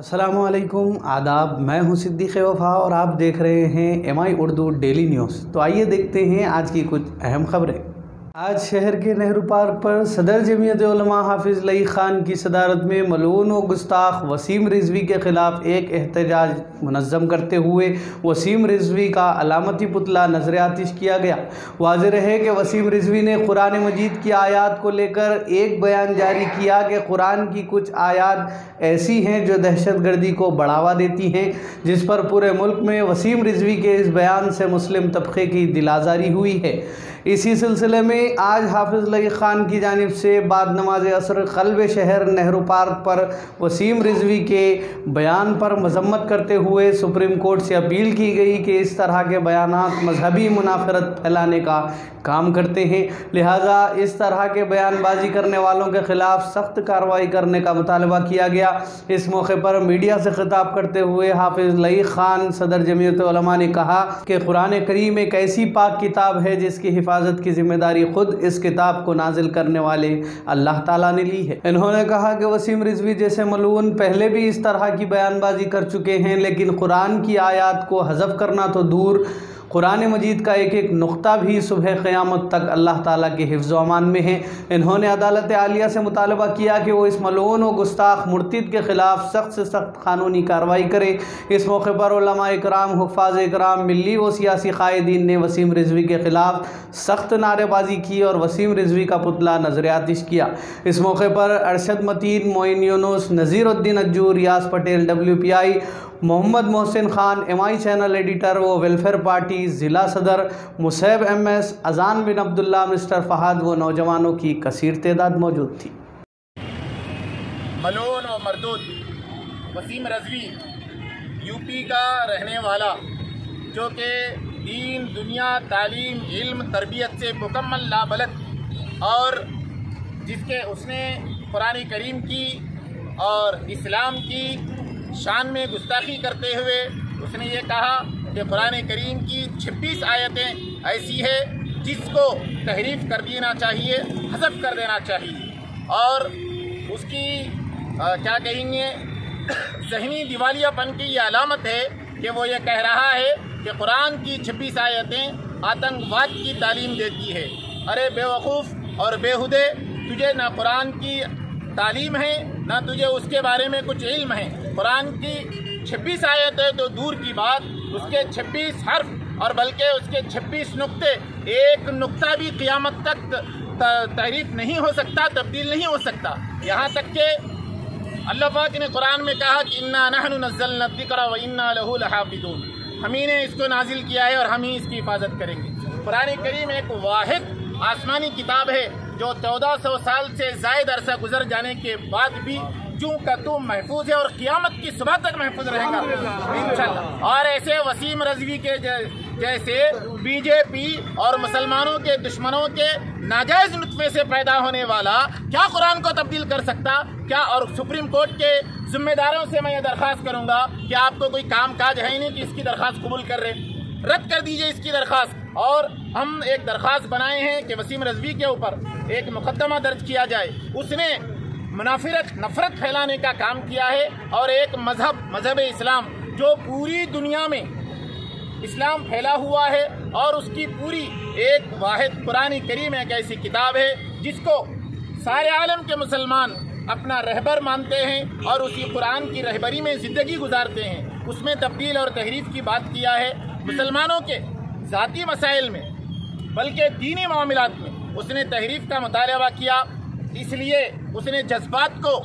अस्सलामुअलैकुम आदाब। मैं हूं सिद्दीक़ वफ़ा और आप देख रहे हैं MI उर्दू डेली न्यूज़। तो आइए देखते हैं आज की कुछ अहम खबरें। आज शहर के नेहरू पार्क पर सदर जमीयत उलमा हाफिज़ लई ख़ान की सदारत में मलून व गुस्ताख वसीम रिजवी के ख़िलाफ़ एक एहतजाज मुनज़्ज़म करते हुए वसीम रिजवी का अलामती पुतला नज़र आतिश किया गया। वाज़ेह रहे कि वसीम रिजवी ने कुरान मजीद की आयात को लेकर एक बयान जारी किया कि कुरान की कुछ आयात ऐसी हैं जो दहशतगर्दी को बढ़ावा देती हैं, जिस पर पूरे मुल्क में वसीम रिजवी के इस बयान से मुस्लिम तबके की दिलाजारी हुई है। इसी सिलसिले में आज हाफिज़ लई ख़ान की जानिब से बाद नमाज असर क़ल्ब शहर नेहरू पार्क पर वसीम रिजवी के बयान पर मजम्मत करते हुए सुप्रीम कोर्ट से अपील की गई कि इस तरह के बयानात मजहबी मुनाफरत फैलाने का काम करते हैं, लिहाजा इस तरह के बयानबाजी करने वालों के ख़िलाफ़ सख्त कार्रवाई करने का मुतालबा किया गया। इस मौके पर मीडिया से खिताब करते हुए हाफिज़ लई ख़ान सदर जमीयत उलमा ने कहा कि कुरान करीम एक ऐसी पाक किताब है जिसकी हिफाजत की जिम्मेदारी खुद इस किताब को नाजिल करने वाले अल्लाह ताला ने ली है। इन्होंने कहा कि वसीम रिजवी जैसे मलून पहले भी इस तरह की बयानबाजी कर चुके हैं, लेकिन कुरान की आयात को हज़फ करना तो दूर, कुरान मजीद का एक एक नुक्ता भी सुबह क़यामत तक अल्लाह ताला के हिफ्ज़ व अमान में है। इन्होंने अदालत आलिया से मुतालबा किया कि वो इस मलून व गुस्ताख मुर्तिद के ख़िलाफ़ सख्त से सख्त कानूनी कार्रवाई करे। इस मौके पर उलमा इकराम, हुफ़ाज़ इकराम, मिली व सियासी कायदीन ने वसीम रिजवी के ख़िलाफ़ सख्त नारेबाजी की और वसीम रिजवी का पुतला नज़र आतिश किया। इस मौके पर Arshad Mateen, Moin Younus, Naziruddin Ajju, Riyaz Patel WPI, Mohammad Mohsin Khan MI channel editor व वेलफेयर पार्टी ज़िला सदर, मुसैब MS, अज़ान बिन अब्दुल्ला, मिस्टर फ़हाद व नौजवानों की कसीर तादाद मौजूद थी। मलून व मरदूद वसीम रिजवी UP का रहने वाला, जो कि दीन, दुनिया, तालीम, इल्म, तरबियत से मुकम्मल लाबलद और उसने कुरान करीम की और इस्लाम की शान में गुस्ताखी करते हुए उसने ये कहा कि कुरान करीम की 26 आयतें ऐसी है जिसको तहरीफ कर देना चाहिए, हज़फ कर देना चाहिए। और उसकी क्या कहेंगे, ज़हनी दिवालियापन की ये अलामत है कि वो ये कह रहा है कि कुरान की 26 आयतें आतंकवाद की तालीम देती है। अरे बेवकूफ़ और बेहुदे, तुझे ना कुरान की तालीम है ना तुझे उसके बारे में कुछ इल्म है। कुरान की 26 आयतें तो दूर की बात, उसके 26 हर्फ और बल्कि उसके 26 नुक्ते, एक नुक्ता भी क़यामत तक तहरीफ नहीं हो सकता, तब्दील नहीं हो सकता। यहाँ तक कि अल्लाह पाक ने कुरान में कहा कि इन्ना नहनु नज़्ज़लना ज़िक्रा व इन्ना लहू लहाफ़िज़ून, हम ही ने इसको नाजिल किया है और हम ही इसकी हिफाजत करेंगे। कुरान करीम एक वाहिद आसमानी किताब है जो 1400 साल से ज़ायद अरसा गुजर जाने के बाद भी जूं का तूं महफूज है और क़यामत की सुबह तक महफूज रहेगा इंशाअल्लाह। और ऐसे वसीम रिजवी के जैसे BJP और मुसलमानों के दुश्मनों के नाजायज़ नुत्फ़े से पैदा होने वाला क्या कुरान को तब्दील कर सकता क्या? और सुप्रीम कोर्ट के ज़िम्मेदारों से मैं ये दरख्वास्त करूँगा कि आपको कोई काम काज है ही नहीं कि इसकी दरख्वास्त कबूल कर रहे, रद्द कर दीजिए इसकी दरख्वास्त। और हम एक दरख्वास्त बनाए हैं कि वसीम रिजवी के ऊपर एक मुकदमा दर्ज किया जाए। उसने नफरत फैलाने का काम किया है और एक मजहब इस्लाम, जो पूरी दुनिया में इस्लाम फैला हुआ है और उसकी पूरी एक वाहिद कुरान करीम एक ऐसी किताब है जिसको सारे आलम के मुसलमान अपना रहबर मानते हैं और उसी कुरान की रहबरी में ज़िंदगी गुजारते हैं। उसमें तब्दील और तहरीफ की बात किया है। मुसलमानों के ज़ाती मसाइल में बल्कि दीनी मामलात में उसने तहरीफ का मुतालबा किया, इसलिए उसने जज्बात को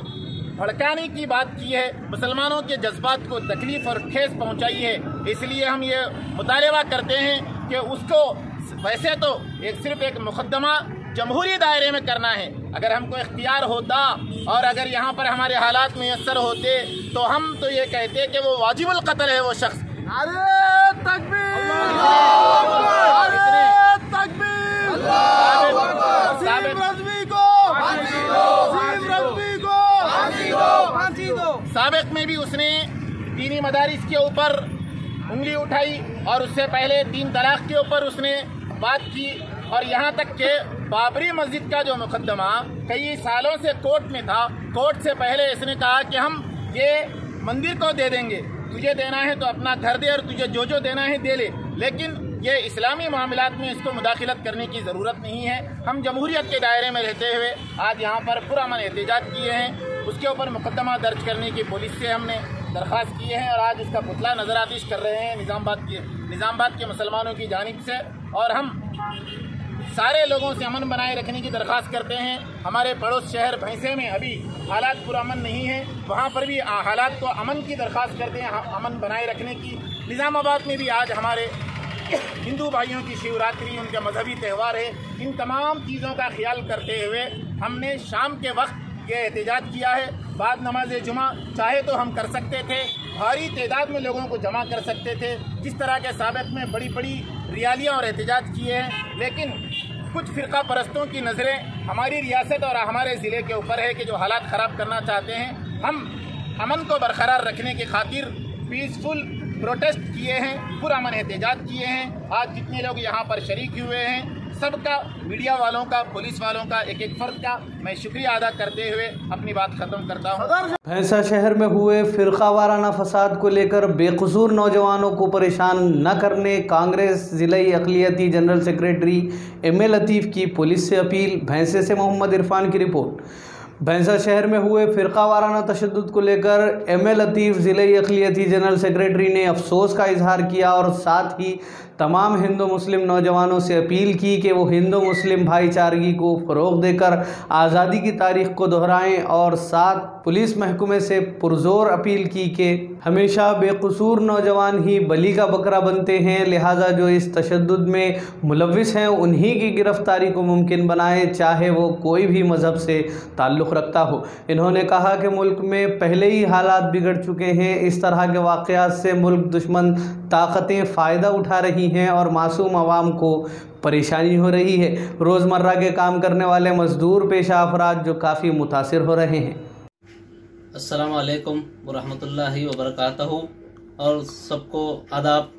भड़काने की बात की है, मुसलमानों के जज्बात को तकलीफ़ और ठेस पहुंचाई है। इसलिए हम ये मुतालबा करते हैं कि उसको, वैसे तो सिर्फ एक मुकदमा जमहूरी दायरे में करना है, अगर हमको इख्तियार होता और अगर यहाँ पर हमारे हालात मुयस्सर होते तो हम तो ये कहते कि वो वाजिबुल कत्ल है वो शख्स। अरे तकबीर, साबिक़ में भी उसने दीनी मदारिस के ऊपर उंगली उठाई और उससे पहले 3 तलाक के ऊपर उसने बात की। और यहाँ तक कि बाबरी मस्जिद का जो मुकदमा कई सालों से कोर्ट में था, कोर्ट से पहले इसने कहा कि हम ये मंदिर को दे देंगे, तुझे देना है तो अपना घर दे और तुझे जो जो देना है दे ले, लेकिन ये इस्लामी मामलात में इसको मुदाखलत करने की ज़रूरत नहीं है। हम जमहूरियत के दायरे में रहते हुए आज यहाँ पर पुरअमन एहतजाज किए हैं, उसके ऊपर मुकदमा दर्ज करने की पुलिस से हमने दरख्वास्त किए हैं और आज उसका पुतला नज़रातिश कर रहे हैं निज़ामाबाद के मुसलमानों की जानिब से। और हम सारे लोगों से अमन बनाए रखने की दरख्वास्त करते हैं। हमारे पड़ोस शहर भैंसे में अभी हालात पुरअमन नहीं है, वहाँ पर भी हालात को अमन की दरख्वास्त करते हैं, अमन बनाए रखने की। निज़ामाबाद में भी आज हमारे हिंदू भाइयों की शिवरात्रि, उनका मजहबी त्यौहार है। इन तमाम चीज़ों का ख्याल करते हुए हमने शाम के वक्त ये एहतजाज किया है। बाद नमाज जुमा चाहे तो हम कर सकते थे, भारी तादाद में लोगों को जमा कर सकते थे, जिस तरह के साबित में बड़ी बड़ी रैलियाँ और एहतजाज किए हैं, लेकिन कुछ फ़िरका परस्तों की नज़रें हमारी रियासत और हमारे ज़िले के ऊपर है कि जो हालात ख़राब करना चाहते हैं। हम अमन को बरकरार रखने की खातिर पीसफुल प्रोटेस्ट किए हैं, पुरअमन एहतजाज किए हैं। आज जितने लोग यहाँ पर शरीक हुए हैं सबका, मीडिया वालों का, पुलिस वालों का, एक एक फर्द का मैं शुक्रिया अदा करते हुए अपनी बात ख़त्म करता हूँ। भैंसा शहर में हुए फिरका वाराना फसाद को लेकर बेकसूर नौजवानों को परेशान न करने कांग्रेस ज़िलाई अक़लियती जनरल सेक्रेटरी एम.ए. लतीफ़ की पुलिस से अपील। भैंसे से मोहम्मद इरफान की रिपोर्ट। भैंसा शहर में हुए फ़िरका वाराना तशद्दुद को लेकर एम.ए. लतीफ़ ज़िलाई अक़लियती जनरल सेक्रेटरी ने अफसोस का इजहार किया और साथ ही तमाम हिंदू मुस्लिम नौजवानों से अपील की कि वो हिंदू मुस्लिम भाईचारगी को फ़रोग़ देकर आज़ादी की तारीख़ को दोहराएं और साथ पुलिस महकमे से पुरज़ोर अपील की कि हमेशा बेकसूर नौजवान ही बली का बकरा बनते हैं, लिहाजा जो इस तशद्दुद में मुलव्विस हैं उन्हीं की गिरफ़्तारी को मुमकिन बनाएं, चाहे वो कोई भी मज़हब से ताल्लुक़ रखता हो। इन्होंने कहा कि मुल्क में पहले ही हालात बिगड़ चुके हैं, इस तरह के वाक़यात से मुल्क दुश्मन ताकतें फ़ायदा उठा रही हैं और मासूम आवाम को परेशानी हो रही है। रोज़मर्रा के काम करने वाले मज़दूर पेशा अफराद जो काफ़ी मुतासिर हो रहे हैं। अस्सलामु अलैकुम वरहमतुल्लाहि वबरकातहू और सबको आदाब।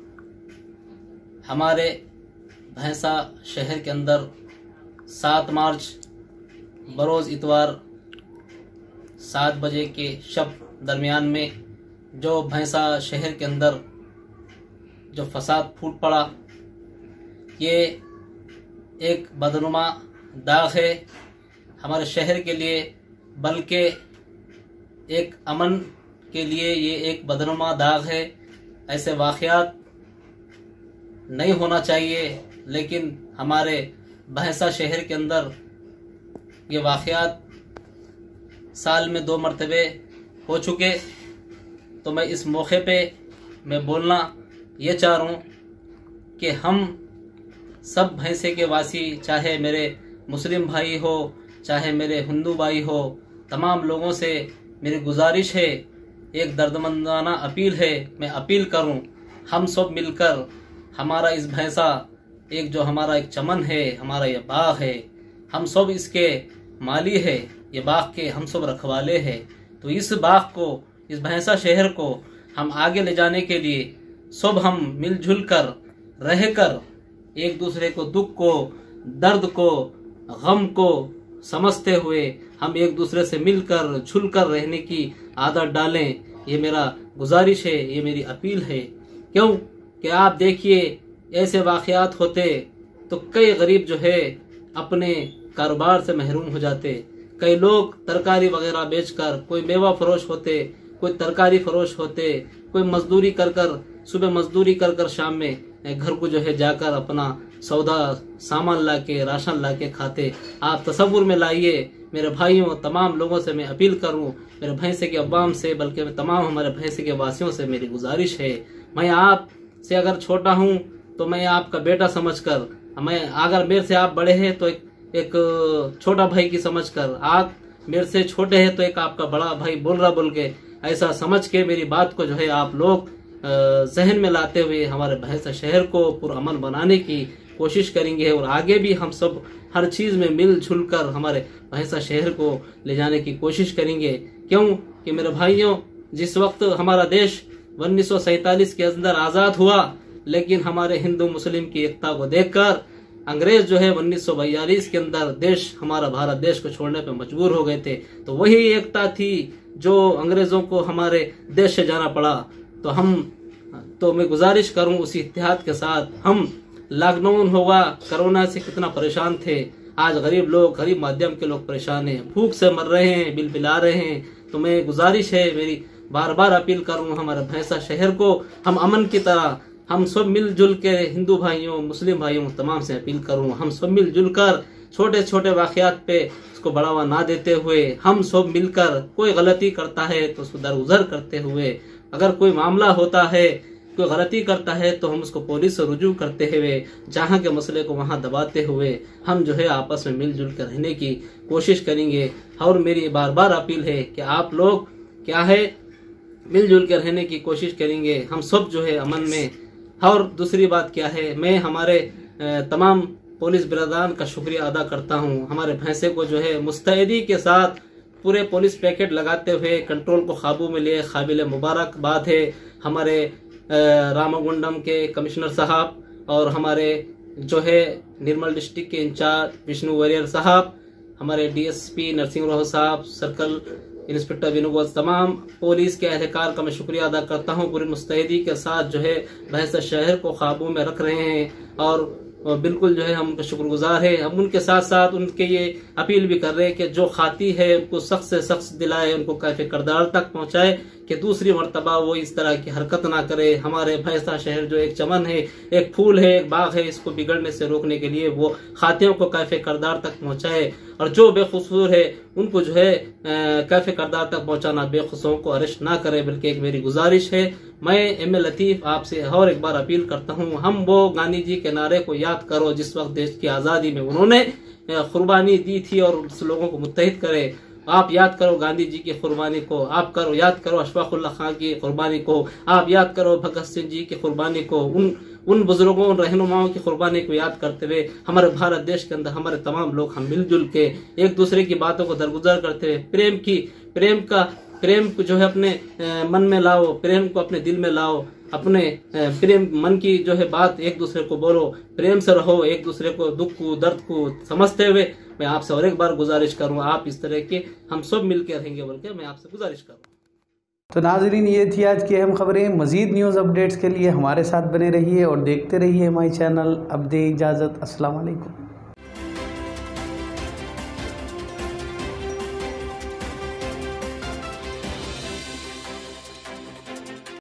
हमारे भैंसा शहर के अंदर 7 मार्च बरोज़ इतवार 7 बजे के शब दरमियान में जो भैंसा शहर के अंदर जो फसाद फूट पड़ा, ये एक बदनुमा दाग है हमारे शहर के लिए, बल्कि एक अमन के लिए ये एक बदनुमा दाग है। ऐसे वाक़यात नहीं होना चाहिए, लेकिन हमारे भैंसा शहर के अंदर ये वाक़यात साल में 2 मरतबे हो चुके। तो मैं इस मौके पे मैं बोलना ये चाह रहा हूँ कि हम सब भैंसे के वासी, चाहे मेरे मुस्लिम भाई हो चाहे मेरे हिंदू भाई हो, तमाम लोगों से मेरी गुजारिश है, एक दर्दमंदाना अपील है, मैं अपील करूँ हम सब मिलकर हमारा इस भैंसा एक जो हमारा एक चमन है, हमारा ये बाग है, हम सब इसके माली है, ये बाग के हम सब रखवाले हैं। तो इस बाग को, इस भैंसा शहर को हम आगे ले जाने के लिए सब हम मिलजुल कर रहकर एक दूसरे को दुख को, दर्द को, गम को समझते हुए हम एक दूसरे से मिलकर झुलकर रहने की आदत डालें। ये मेरा गुजारिश है, ये मेरी अपील है। क्यों कि आप देखिए ऐसे वाक़यात होते तो कई गरीब जो है अपने कारोबार से महरूम हो जाते। कई लोग तरकारी वगैरह बेचकर, कोई मेवा फरोश होते, कोई तरकारी फरोश होते, कोई मजदूरी कर कर, सुबह मजदूरी कर कर शाम में घर को जो है जाकर अपना सौदा सामान लाके, राशन लाके खाते। आप तसव्वुर में लाइए मेरे भाइयों, तमाम लोगों से मैं अपील करूं, मेरे भैंसे के अव्वाम से, बल्कि तमाम हमारे भैंसे के वासियों से मेरी गुजारिश है, मैं आप से अगर छोटा हूं तो मैं आपका बेटा समझकर, मैं अगर मेरे से आप बड़े हैं तो एक छोटा भाई की समझकर, आप मेरे से छोटे हैं तो एक आपका बड़ा भाई बोल के ऐसा समझ के मेरी बात को जो है आप लोग जहन में लाते हुए हमारे भैंसा शहर को पुरअमन बनाने की कोशिश करेंगे और आगे भी हम सब हर चीज़ में मिलजुल कर हमारे भैंसा शहर को ले जाने की कोशिश करेंगे। क्यों कि मेरे भाइयों, जिस वक्त हमारा देश 1947 के अंदर आज़ाद हुआ, लेकिन हमारे हिंदू मुस्लिम की एकता को देखकर अंग्रेज जो है 1942 के अंदर देश, हमारा भारत देश को छोड़ने पर मजबूर हो गए थे। तो वही एकता थी जो अंग्रेज़ों को हमारे देश से जाना पड़ा, तो मैं गुजारिश करूं उसी इत्तेहाद के साथ, हम लॉकडाउन हुआ, कोरोना से कितना परेशान थे, आज गरीब लोग, गरीब माध्यम के लोग परेशान हैं, भूख से मर रहे हैं, बिल बिला रहे हैं। तो मैं गुजारिश है मेरी, बार बार अपील करूं हमारे भैंसा शहर को, हम अमन की तरह हम सब मिलजुल के, हिंदू भाइयों मुस्लिम भाइयों तमाम से अपील करूं, हम सब मिलजुल कर छोटे छोटे वाक़यात पे उसको बढ़ावा ना देते हुए, हम सब मिलकर कोई गलती करता है तो उसको दरगुजर करते हुए, अगर कोई मामला होता है, कोई गलती करता है तो हम उसको पुलिस से रुजू करते हुए, जहाँ के मसले को वहाँ दबाते हुए हम जो है आपस में मिलजुल कर रहने की कोशिश करेंगे। और मेरी बार बार अपील है कि आप लोग क्या है मिलजुल कर रहने की कोशिश करेंगे, हम सब जो है अमन में। और दूसरी बात क्या है, मैं हमारे तमाम पुलिस बिरादरान का शुक्रिया अदा करता हूँ, हमारे भैंसे को जो है मुस्तैदी के साथ पूरे पुलिस पैकेट लगाते हुए कंट्रोल को काबू में लिए, काबिल मुबारकबाद है हमारे रामागुंडम के कमिश्नर साहब और हमारे जो है निर्मल डिस्ट्रिक्ट के इंचार्ज विष्णु वरियर साहब, हमारे डीएसपी नरसिंह रोह साहब, सर्कल इंस्पेक्टर विनोद, तमाम पुलिस के एहलकार का मैं शुक्रिया अदा करता हूं। पूरी मुस्तैदी के साथ जो है भैंसा शहर को काबू में रख रहे हैं और बिल्कुल जो है हम शुक्रगुजार है। हम उनके साथ साथ उनके ये अपील भी कर रहे हैं कि जो खाती है उनको सख्त से सख्त दिलाए, उनको कैफे किरदार तक पहुंचाए कि दूसरी मर्तबा वो इस तरह की हरकत ना करे। हमारे भैंसा शहर जो एक चमन है, एक फूल है, एक बाग है, इसको बिगड़ने से रोकने के लिए वो खातियों को कैफे किरदार तक पहुंचाए और जो बेकसूर है उनको जो है कैफे किरदार तक पहुंचाना, बेकसूरों को अरेस्ट ना करे। बल्कि एक मेरी गुजारिश है, मैं एम.ए. लतीफ आपसे और एक बार अपील करता हूं, हम वो गांधी जी के नारे को याद करो जिस वक्त देश की आज़ादी में उन्होंने कुर्बानी दी थी और उस लोगों को मुत्तहिद करे। आप याद करो गांधी जी की कुर्बानी को, आप करो याद करो अशफाकुल्लाह खां की कुर्बानी को, आप याद करो भगत सिंह जी की कुर्बानी को, उन बुजुर्गों, उन रहनुमाओं की कुर्बानी को याद करते हुए हमारे भारत देश के अंदर हमारे तमाम लोग हम मिलजुल के एक दूसरे की बातों को दरगुजर करते हुए प्रेम को जो है अपने मन में लाओ, प्रेम को अपने दिल में लाओ, अपने प्रेम मन की जो है बात एक दूसरे को बोलो, प्रेम से रहो, एक दूसरे को दुख को दर्द को समझते हुए मैं आपसे और एक बार गुजारिश करूँ, आप इस तरह के हम सब मिलकर रहेंगे बोल के मैं आपसे गुजारिश करूँ। तो नाजरीन, ये थी आज की अहम खबरें। मज़ीद न्यूज़ अपडेट्स के लिए हमारे साथ बने रहिए और देखते रहिए हमारे चैनल। अब दे इजाज़त, अस्सलाम वालेकुम।